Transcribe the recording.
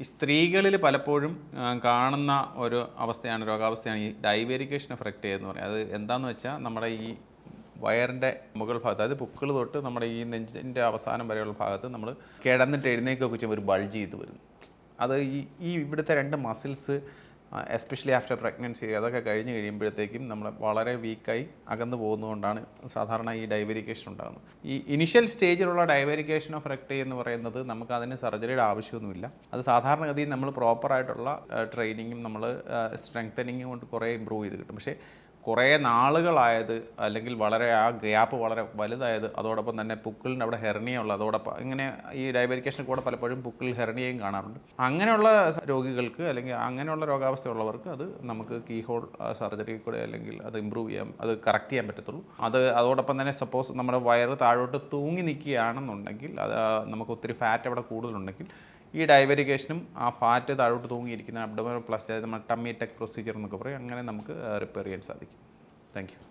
സ്ത്രീകളിൽ പലപ്പോഴും കാണുന്ന ഒരു രോഗാവസ്ഥയാണ് ഈ ഡൈവേരിക്കേഷൻ എഫക്റ്റ് എന്ന് പറയുന്നത്. അത് എന്താണെന്ന് വെച്ചാൽ നമ്മുടെ ഈ വയറിൻ്റെ മുകൾ ഭാഗത്ത്, അതായത് പുക്കിൾ തൊട്ട് നമ്മുടെ ഈ നെഞ്ചിൻ്റെ അവസാനം വരെയുള്ള ഭാഗത്ത് നമ്മൾ കിടന്നിട്ട് എഴുന്നേൽക്കുകയൊക്കെ ചെയ്യുമ്പോൾ ഒരു ബൾജ് ചെയ്ത് വരും. അത് ഈ ഇവിടുത്തെ രണ്ട് മസിൽസ് എസ്പെഷ്യലി ആഫ്റ്റർ പ്രഗ്നൻസി അതൊക്കെ കഴിഞ്ഞ് കഴിയുമ്പോഴത്തേക്കും നമ്മൾ വളരെ വീക്കായി അകന്നു പോകുന്നതുകൊണ്ടാണ് സാധാരണ ഈ ഡൈവേരിക്കേഷൻ ഉണ്ടാകുന്നത്. ഈ ഇനിഷ്യൽ സ്റ്റേജിലുള്ള ഡൈവേരിക്കേഷൻ ഓഫ് റെക്ടൈ എന്ന് പറയുന്നത് നമുക്ക് അതിന് സർജറിയുടെ ആവശ്യമൊന്നുമില്ല. അത് സാധാരണഗതിയിൽ നമ്മൾ പ്രോപ്പറായിട്ടുള്ള ട്രെയിനിങ്ങും നമ്മൾ സ്ട്രെങ്തനിങ്ങും കൊണ്ട് കുറേ ഇമ്പ്രൂവ് ചെയ്ത് കിട്ടും. പക്ഷേ കുറേ നാളുകളായത് അല്ലെങ്കിൽ വളരെ ആ ഗ്യാപ്പ് വളരെ വലുതായത്, അതോടൊപ്പം തന്നെ പുക്കിളിൻ്റെ അവിടെ ഹെർണിയ ഉള്ളത്, അതോടൊപ്പം ഇങ്ങനെ ഈ ഡൈവേരിക്കേഷനിൽ കൂടെ പലപ്പോഴും പുക്കിൾ ഹെർണിയയും കാണാറുണ്ട്. അങ്ങനെയുള്ള രോഗികൾക്ക് അല്ലെങ്കിൽ അങ്ങനെയുള്ള രോഗാവസ്ഥയുള്ളവർക്ക് അത് നമുക്ക് കീ ഹോൾ സർജറി കൂടെ അല്ലെങ്കിൽ അത് ഇമ്പ്രൂവ് ചെയ്യാം, അത് കറക്റ്റ് ചെയ്യാൻ പറ്റത്തുള്ളൂ. അതോടൊപ്പം തന്നെ സപ്പോസ് നമ്മുടെ വയറ് താഴോട്ട് തൂങ്ങി നിൽക്കുകയാണെന്നുണ്ടെങ്കിൽ, അത് നമുക്ക് ഒത്തിരി ഫാറ്റ് അവിടെ കൂടുതലുണ്ടെങ്കിൽ ഈ ഡൈവേരിക്കേഷനും ആ ഫാറ്റ് താഴോട്ട് തൂങ്ങിയിരിക്കുന്ന അബ്ഡോമിനൽ പ്ലാസ്റ്റി, അതായത് നമ്മൾ ടമ്മി ടെക് പ്രൊസീജിയർ എന്നൊക്കെ പറയും, അങ്ങനെ നമുക്ക് റിപ്പയർ ചെയ്യാൻ സാധിക്കും. Thank you.